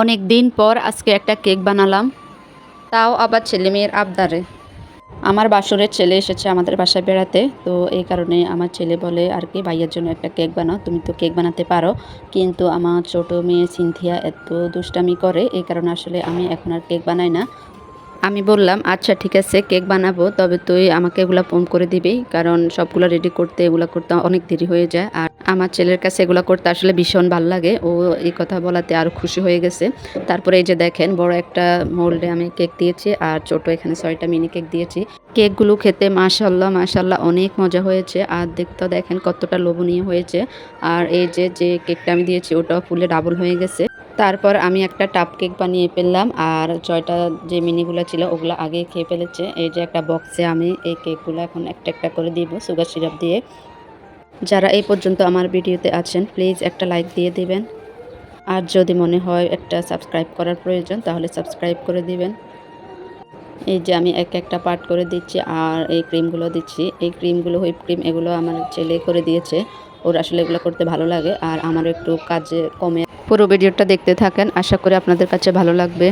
অনেক দিন পর আজকে একটা কেক বানালাম, তাও আবার ছেলেমেয়ের আবদারে। আমার বাসরের ছেলে এসেছে আমাদের বাসায় বেড়াতে, তো এই কারণে আমার ছেলে বলে আর কি, ভাইয়ের জন্য একটা কেক বানাও, তুমি তো কেক বানাতে পারো। কিন্তু আমার ছোট মেয়ে সিনথিয়া এত দুষ্টামি করে, এই কারণে আসলে আমি এখন আর কেক বানাই না। আমি বললাম আচ্ছা ঠিক আছে কেক বানাবো, তবে তুই আমাকে এগুলা ফোন করে দিবি, কারণ সবগুলো রেডি করতে এগুলা করতে অনেক দেরি হয়ে যায়। আর আমার ছেলের কাছে এগুলা করতে আসলে ভীষণ ভালো লাগে, ও এই কথা বলাতে আরও খুশি হয়ে গেছে। তারপরে এই যে দেখেন, বড় একটা মোল্ডে আমি কেক দিয়েছি আর ছোট এখানে 6টা মিনি কেক দিয়েছি। কেকগুলো খেতে মাশাল্লাহ মাশাল্লাহ অনেক মজা হয়েছে, আর দেখতে দেখেন কতটা লোভনীয় হয়েছে। আর এই যে যে কেকটা আমি দিয়েছি ওটাও ফুলে ডাবল হয়ে গেছে। তারপর আমি একটা টাপ কেক বানিয়ে ফেললাম, আর 6টা যে মিনিগুলো ছিল ওগুলো আগে খেয়ে ফেলেছে। এই যে একটা বক্সে আমি এই কেকগুলো এখন একটা একটা করে দিব সুগার সিরাপ দিয়ে। যারা এই পর্যন্ত আমার ভিডিওতে আছেন প্লিজ একটা লাইক দিয়ে দিবেন, আর যদি মনে হয় একটা সাবস্ক্রাইব করার প্রয়োজন তাহলে সাবস্ক্রাইব করে দিবেন। এই যে আমি এক একটা পার্ট করে দিচ্ছি, আর এই ক্রিমগুলো দিচ্ছি। এই ক্রিমগুলো হুইপ ক্রিম এগুলো আমার ছেলে করে দিয়েছে, ওর আসলে এগুলো করতে ভালো লাগে, আর আমারও একটু কাজে কমে। পুরো ভিডিওটা দেখতে থাকেন, আশা করি আপনাদের কাছে ভালো লাগবে।